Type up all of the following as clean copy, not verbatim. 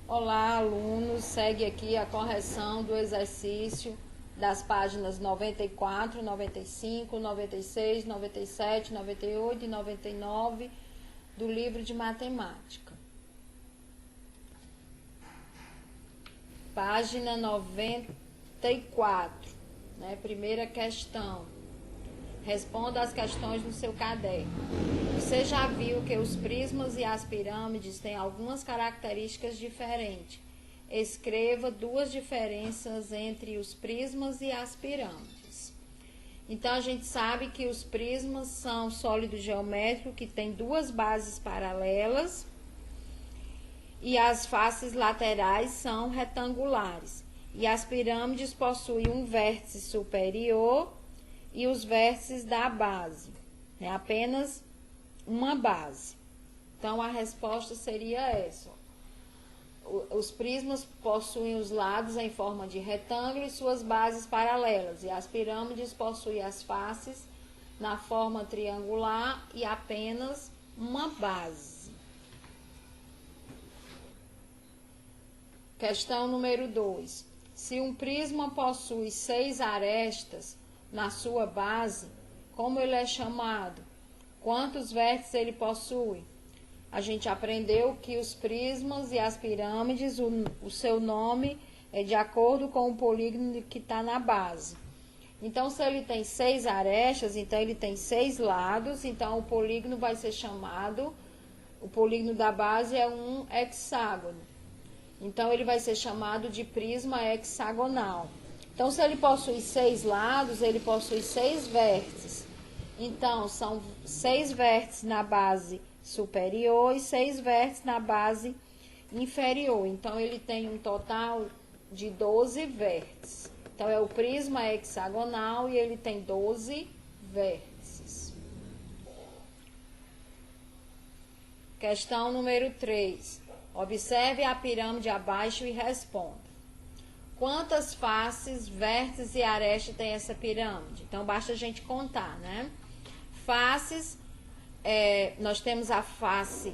Olá, alunos. Segue aqui a correção do exercício das páginas 94, 95, 96, 97, 98 e 99 do livro de matemática. Página 94, né? Primeira questão. Responda as questões no seu caderno. Você já viu que os prismas e as pirâmides têm algumas características diferentes. Escreva duas diferenças entre os prismas e as pirâmides. Então, a gente sabe que os prismas são sólidos geométricos que têm duas bases paralelas e as faces laterais são retangulares. E as pirâmides possuem um vértice superior e os vértices da base. É apenas uma base. Então, a resposta seria essa. Os prismas possuem os lados em forma de retângulo e suas bases paralelas. E as pirâmides possuem as faces na forma triangular e apenas uma base. Questão número 2. Se um prisma possui 6 arestas na sua base, como ele é chamado? Quantos vértices ele possui? A gente aprendeu que os prismas e as pirâmides, o seu nome é de acordo com o polígono que está na base. Então, se ele tem 6 arestas, então ele tem 6 lados, então o polígono vai ser chamado, o polígono da base é um hexágono. Então, ele vai ser chamado de prisma hexagonal. Então, se ele possui 6 lados, ele possui 6 vértices. Então, são 6 vértices na base superior e 6 vértices na base inferior. Então, ele tem um total de 12 vértices. Então, é o prisma hexagonal e ele tem 12 vértices. Questão número 3. Observe a pirâmide abaixo e responda. Quantas faces, vértices e arestas tem essa pirâmide? Então, basta a gente contar, né? Faces, nós temos a face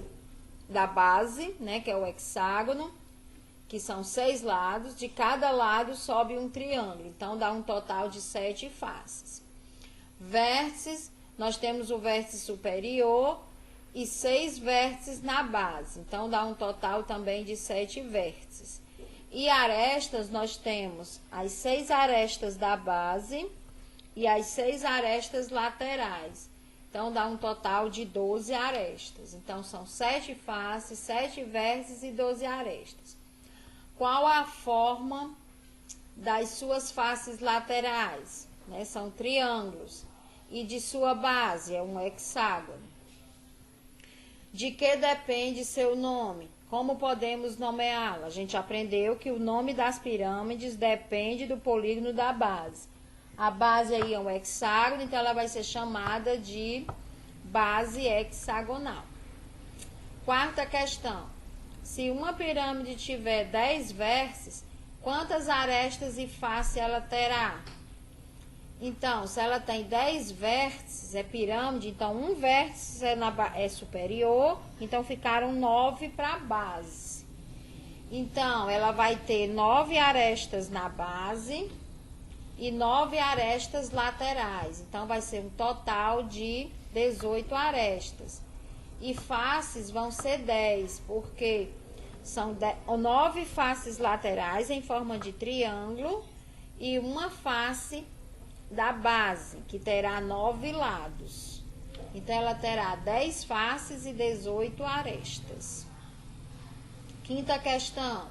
da base, né? Que é o hexágono, que são 6 lados. De cada lado sobe um triângulo. Então, dá um total de 7 faces. Vértices, nós temos o vértice superior e 6 vértices na base. Então, dá um total também de 7 vértices. E arestas, nós temos as 6 arestas da base e as 6 arestas laterais. Então, dá um total de 12 arestas. Então, são 7 faces, 7 vértices e 12 arestas. Qual a forma das suas faces laterais? Né? São triângulos. E de sua base é um hexágono. De que depende seu nome? Como podemos nomeá-la? A gente aprendeu que o nome das pirâmides depende do polígono da base. A base aí é um hexágono, então ela vai ser chamada de base hexagonal. Quarta questão. Se uma pirâmide tiver 10 vértices, quantas arestas e face ela terá? Então, se ela tem 10 vértices, é pirâmide, então um vértice é superior, então ficaram 9 para a base. Então, ela vai ter 9 arestas na base e 9 arestas laterais. Então, vai ser um total de 18 arestas. E faces vão ser 10, porque são 9 faces laterais em forma de triângulo e uma face da base, que terá 9 lados. Então, ela terá 10 faces e 18 arestas. Quinta questão.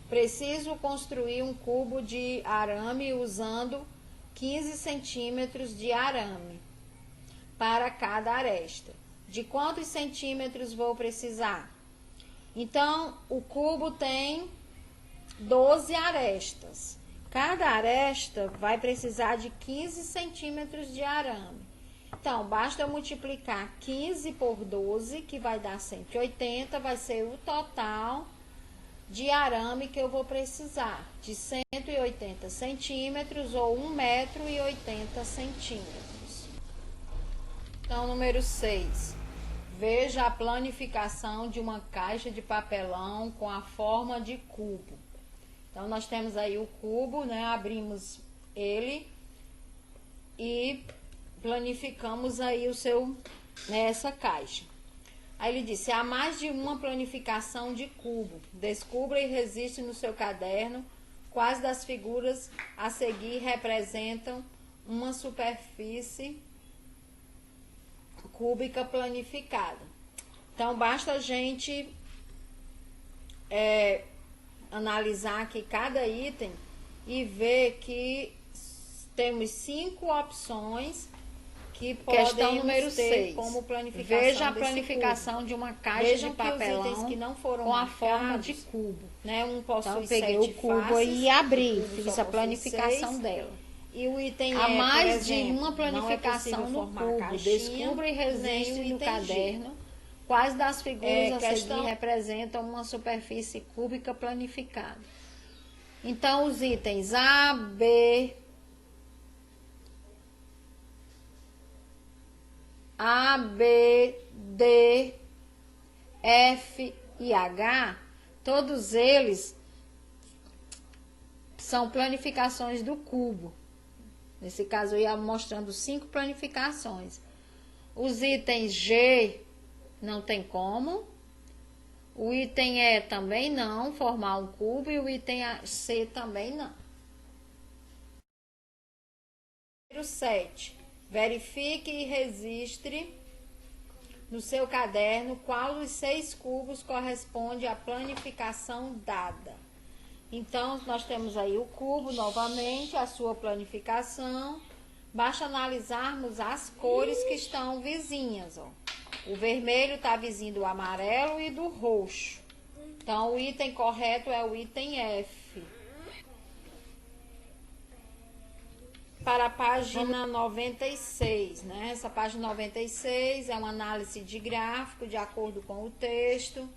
Preciso construir um cubo de arame usando 15 centímetros de arame para cada aresta. De quantos centímetros vou precisar? Então, o cubo tem 12 arestas. Cada aresta vai precisar de 15 centímetros de arame. Então, basta multiplicar 15 por 12, que vai dar 180, vai ser o total de arame que eu vou precisar, de 180 centímetros ou 1,80 m. Então, número 6. Veja a planificação de uma caixa de papelão com a forma de cubo. Então, nós temos aí o cubo, né? Abrimos ele e planificamos aí essa caixa. Aí ele disse: há mais de uma planificação de cubo. Descubra e registre no seu caderno quais das figuras a seguir representam uma superfície cúbica planificada. Então, basta a gente analisar aqui cada item e ver que temos 5 opções que podemos ter como planificação. Veja a planificação de uma caixa de papelão que os itens que não foram com a marcados, forma de cubo. Né? Um possui Então, eu peguei 7 o cubo faces, e abri, o cubo fiz só a planificação 6, dela. E o item Há mais por exemplo, de uma planificação no cubo. Descubra e registre no caderno quais das figuras a seguir representam uma superfície cúbica planificada. Então, os itens A, B, D, F e H, todos eles são planificações do cubo. Nesse caso, eu ia mostrando 5 planificações. Os itens G não tem como. O item E também não, formar um cubo. E o item C também não. Número 7. Verifique e registre no seu caderno qual dos 6 cubos corresponde à planificação dada. Então, nós temos aí o cubo, novamente, a sua planificação. Basta analisarmos as cores que estão vizinhas. Ó. O vermelho está vizinho do amarelo e do roxo. Então, o item correto é o item F. Para a página 96, né? Essa página 96 é uma análise de gráfico de acordo com o texto.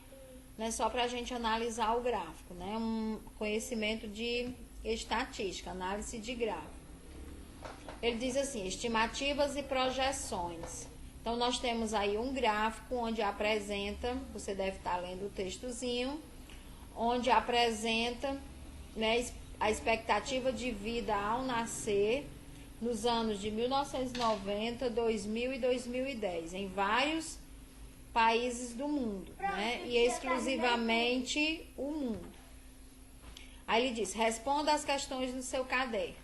Não é só para a gente analisar o gráfico, né? Um conhecimento de estatística, análise de gráfico. Ele diz assim: estimativas e projeções. Então, nós temos aí um gráfico onde apresenta, você deve estar lendo o textozinho, onde apresenta, né, a expectativa de vida ao nascer nos anos de 1990, 2000 e 2010, em vários países do mundo, né? E exclusivamente o mundo. Aí ele diz: responda as questões no seu caderno.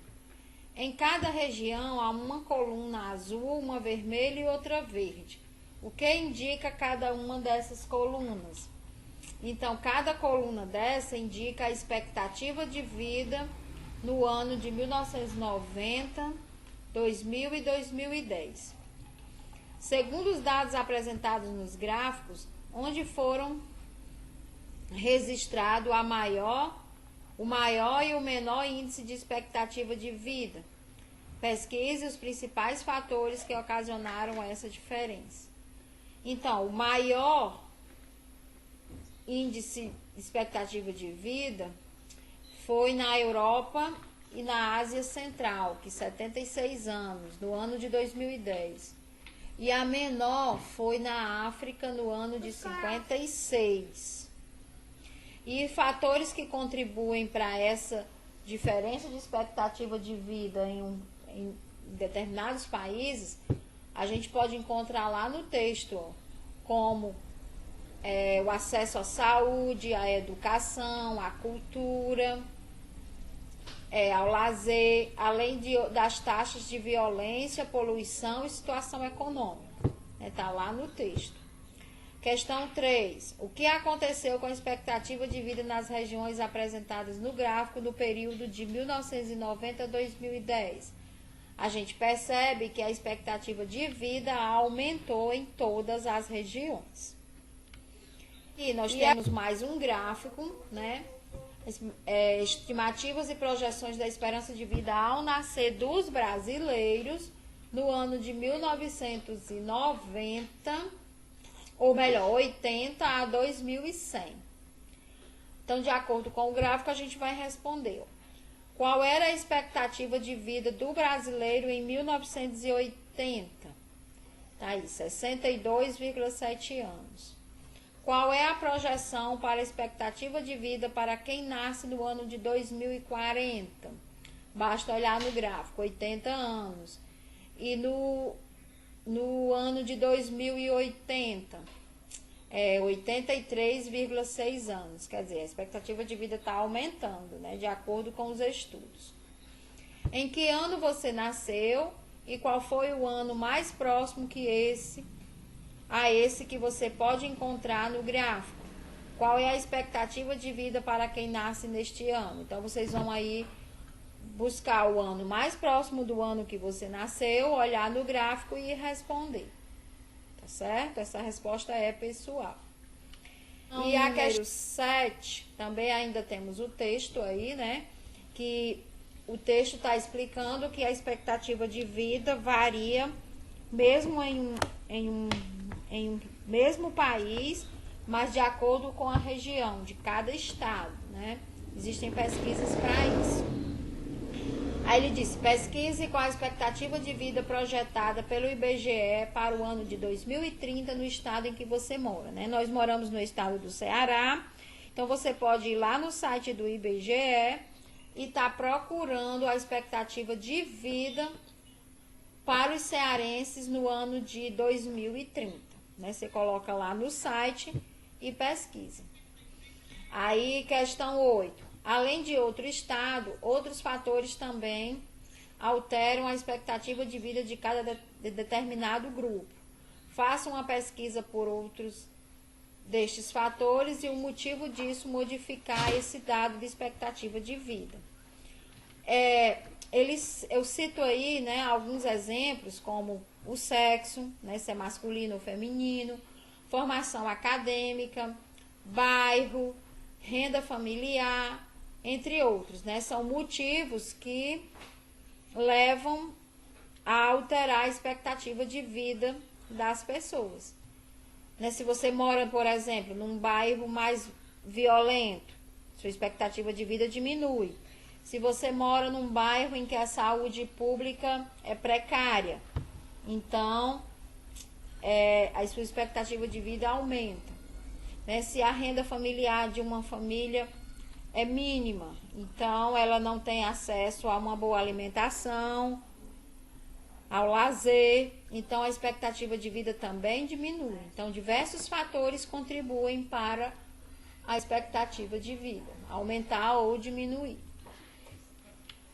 Em cada região há uma coluna azul, uma vermelha e outra verde. O que indica cada uma dessas colunas? Então, cada coluna dessa indica a expectativa de vida no ano de 1990, 2000 e 2010. Segundo os dados apresentados nos gráficos, onde foram registrados o maior e o menor índice de expectativa de vida. Pesquise os principais fatores que ocasionaram essa diferença. Então, o maior índice de expectativa de vida foi na Europa e na Ásia Central, que 76 anos, no ano de 2010. E a menor foi na África, no ano de 56. E fatores que contribuem para essa diferença de expectativa de vida em determinados países, a gente pode encontrar lá no texto, ó, como o acesso à saúde, à educação, à cultura, ao lazer, além das taxas de violência, poluição e situação econômica. Está lá no texto. Questão 3. O que aconteceu com a expectativa de vida nas regiões apresentadas no gráfico no período de 1990 a 2010? A gente percebe que a expectativa de vida aumentou em todas as regiões. E nós temos mais um gráfico, né? Estimativas e projeções da esperança de vida ao nascer dos brasileiros no ano de 1990, ou melhor, 80 a 2100. Então, de acordo com o gráfico, a gente vai responder. Qual era a expectativa de vida do brasileiro em 1980? Tá aí, 62,7 anos. Qual é a projeção para a expectativa de vida para quem nasce no ano de 2040? Basta olhar no gráfico, 80 anos. E no ano de 2080, 83,6 anos. Quer dizer, a expectativa de vida está aumentando, né, de acordo com os estudos. Em que ano você nasceu e qual foi o ano mais próximo que esse que você pode encontrar no gráfico? Qual é a expectativa de vida para quem nasce neste ano? Então, vocês vão aí buscar o ano mais próximo do ano que você nasceu, olhar no gráfico e responder. Tá certo? Essa resposta é pessoal. E a questão 7, também ainda temos o texto aí, né? Que o texto está explicando que a expectativa de vida varia mesmo em um mesmo país, mas de acordo com a região de cada estado, né? Existem pesquisas para isso. Aí ele disse, pesquise qual a expectativa de vida projetada pelo IBGE para o ano de 2030 no estado em que você mora, né? Nós moramos no estado do Ceará, então você pode ir lá no site do IBGE e tá procurando a expectativa de vida para os cearenses no ano de 2030, né? Você coloca lá no site e pesquisa. Aí, questão 8. Além de outro estado, outros fatores também alteram a expectativa de vida de cada determinado grupo. Faça uma pesquisa por outros destes fatores e o motivo disso modificar esse dado de expectativa de vida. Eu cito aí, né, alguns exemplos como o sexo, né, se é masculino ou feminino, formação acadêmica, bairro, renda familiar, entre outros, né? São motivos que levam a alterar a expectativa de vida das pessoas. Né? Se você mora, por exemplo, num bairro mais violento, sua expectativa de vida diminui. Se você mora num bairro em que a saúde pública é precária, então a sua expectativa de vida aumenta. Né? Se a renda familiar de uma família é mínima, então ela não tem acesso a uma boa alimentação, ao lazer, então a expectativa de vida também diminui. Então, diversos fatores contribuem para a expectativa de vida aumentar ou diminuir.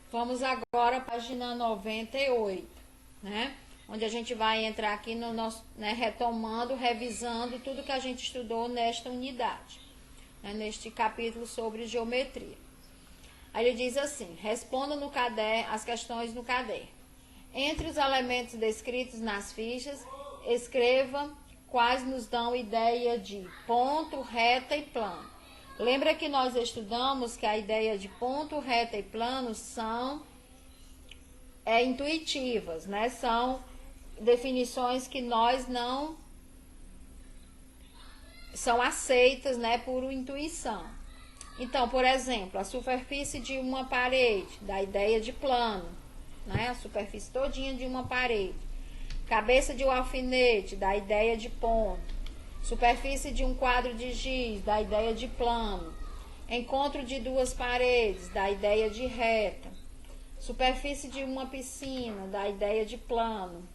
Vamos agora à página 98, né? Onde a gente vai entrar aqui no nosso, né, retomando, revisando tudo que a gente estudou nesta unidade, né, neste capítulo sobre geometria. Aí ele diz assim, responda no caderno, as questões no caderno. Entre os elementos descritos nas fichas, escreva quais nos dão ideia de ponto, reta e plano. Lembra que nós estudamos que a ideia de ponto, reta e plano são intuitivas, né? São definições que nós não são aceitas, né, por intuição. Então, por exemplo, a superfície de uma parede, da ideia de plano, né? A superfície todinha de uma parede. Cabeça de um alfinete, da ideia de ponto. Superfície de um quadro de giz, da ideia de plano. Encontro de duas paredes, da ideia de reta. Superfície de uma piscina, da ideia de plano.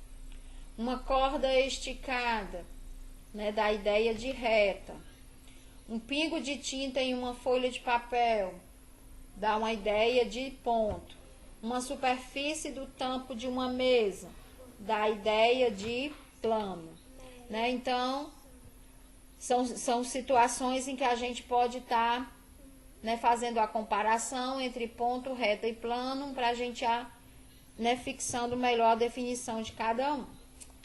Uma corda esticada, né, da ideia de reta. Um pingo de tinta em uma folha de papel, dá uma ideia de ponto. Uma superfície do tampo de uma mesa, dá a ideia de plano. Né? Então, são situações em que a gente pode estar, né, fazendo a comparação entre ponto, reta e plano, para a gente né, fixando melhor a definição de cada um.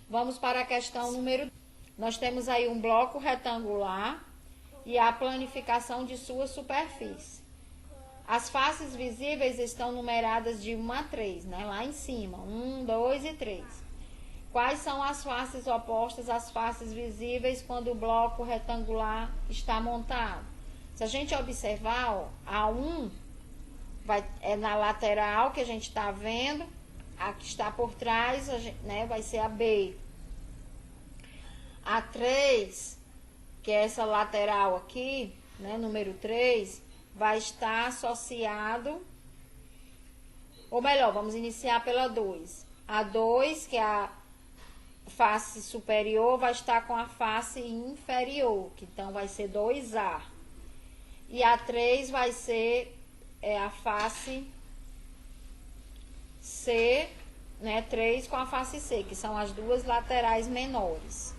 Vamos para a questão número 2. Nós temos aí um bloco retangular e a planificação de sua superfície. As faces visíveis estão numeradas de 1 a 3, né? Lá em cima, 1, 2 e 3. Quais são as faces opostas às faces visíveis quando o bloco retangular está montado? Se a gente observar, ó, a 1 é na lateral que a gente está vendo, a que está por trás, né, vai ser a B. a 3, que é essa lateral aqui, né, número 3, vai estar associado, ou melhor, vamos iniciar pela 2. A 2, que é a face superior, vai estar com a face inferior, que então vai ser 2A. E a 3 vai ser a face C, né, 3 com a face C, que são as duas laterais menores.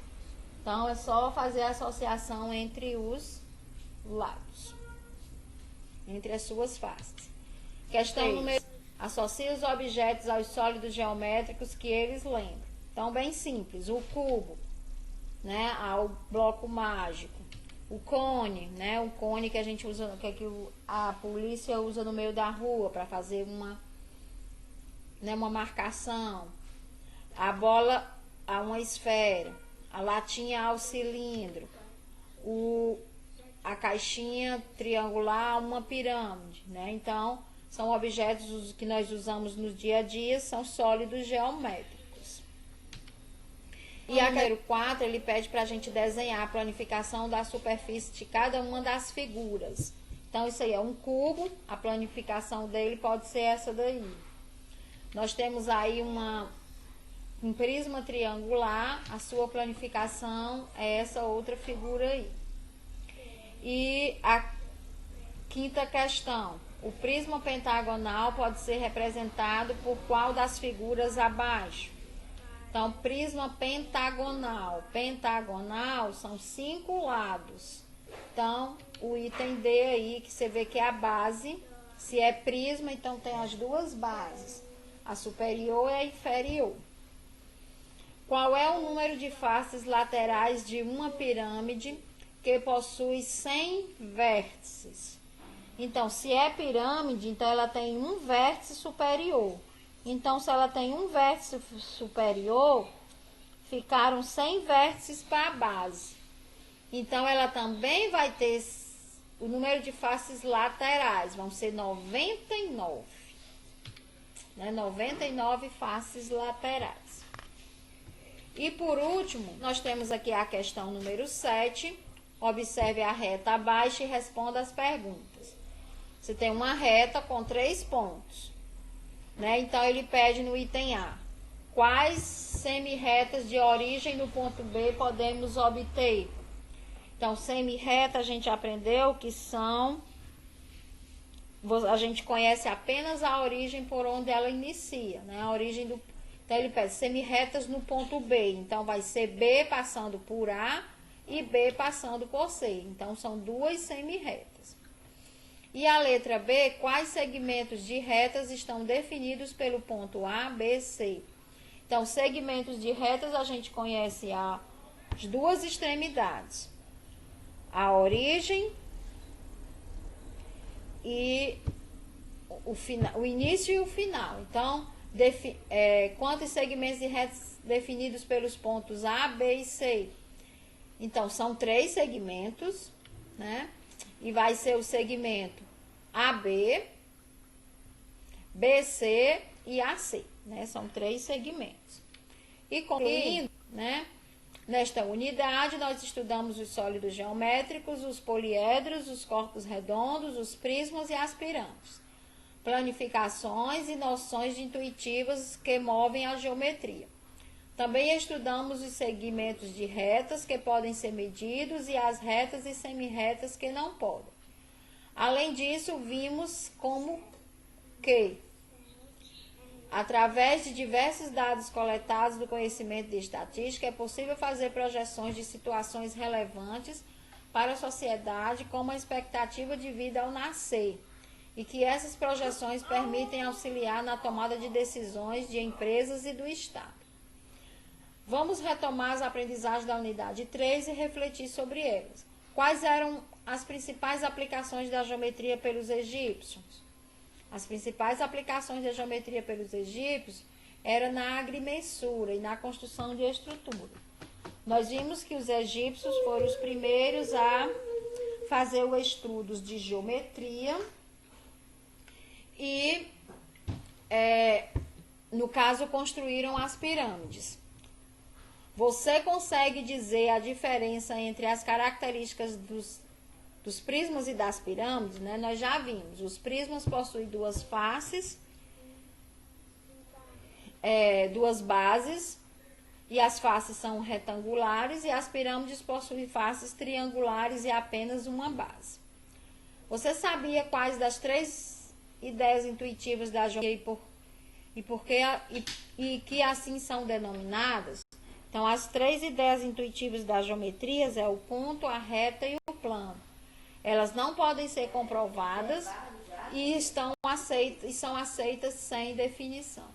Então, é só fazer a associação entre os lados, entre as suas faces. Questão número 1. Associe os objetos aos sólidos geométricos que eles lembram. Então, bem simples. O cubo, né, ao bloco mágico. O cone, né, o cone que a gente usa, que a polícia usa no meio da rua para fazer uma marcação. A bola a uma esfera. A latinha ao cilindro. A caixinha triangular a uma pirâmide, né? Então, são objetos que nós usamos no dia a dia, são sólidos geométricos. E a número 4, ele pede para a gente desenhar a planificação da superfície de cada uma das figuras. Então, isso aí é um cubo, a planificação dele pode ser essa daí. Nós temos aí um prisma triangular, a sua planificação é essa outra figura aí. E a quinta questão, o prisma pentagonal pode ser representado por qual das figuras abaixo? Então, prisma pentagonal. Pentagonal são 5 lados. Então, o item D aí, que você vê que é a base. Se é prisma, então tem as duas bases. A superior e a inferior. Qual é o número de faces laterais de uma pirâmide que possui 100 vértices? Então, se é pirâmide, então ela tem um vértice superior. Então, se ela tem um vértice superior, ficaram 100 vértices para a base. Então, ela também vai ter o número de faces laterais, vão ser 99. Né? 99 faces laterais. E por último, nós temos aqui a questão número 7. Observe a reta abaixo e responda as perguntas. Você tem uma reta com 3 pontos. Né? Então, ele pede no item A. Quais semi-retas de origem no ponto B podemos obter? Então, semi-reta a gente aprendeu que são... A gente conhece apenas a origem por onde ela inicia. Né? A origem do... Então, ele pede semi-retas no ponto B. Então, vai ser B passando por A e B passando por C. Então, são 2 semi-retas. E a letra B, quais segmentos de retas estão definidos pelo ponto A, B, C? Então, segmentos de retas a gente conhece as duas extremidades. A origem e o início e o final. Então, quantos segmentos de retas definidos pelos pontos A, B e C? Então, são 3 segmentos, né? E vai ser o segmento AB, BC e AC, né? São 3 segmentos. E concluindo, né? Nesta unidade, nós estudamos os sólidos geométricos, os poliedros, os corpos redondos, os prismas e as pirâmides. Planificações e noções intuitivas que movem a geometria. Também estudamos os segmentos de retas que podem ser medidos e as retas e semi-retas que não podem. Além disso, vimos como que, através de diversos dados coletados do conhecimento de estatística, é possível fazer projeções de situações relevantes para a sociedade, como a expectativa de vida ao nascer, e que essas projeções permitem auxiliar na tomada de decisões de empresas e do Estado. Vamos retomar as aprendizagens da unidade 3 e refletir sobre elas. Quais eram as principais aplicações da geometria pelos egípcios? As principais aplicações da geometria pelos egípcios eram na agrimensura e na construção de estrutura. Nós vimos que os egípcios foram os primeiros a fazer os estudos de geometria e, no caso, construíram as pirâmides. Você consegue dizer a diferença entre as características dos prismas e das pirâmides, né? Nós já vimos, os prismas possuem duas faces, duas bases, e as faces são retangulares, e as pirâmides possuem faces triangulares e apenas uma base. Você sabia quais das 3 ideias intuitivas da geometria e que assim são denominadas? Então, as 3 ideias intuitivas das geometrias é o ponto, a reta e o plano. Elas não podem ser comprovadas e são aceitas sem definição.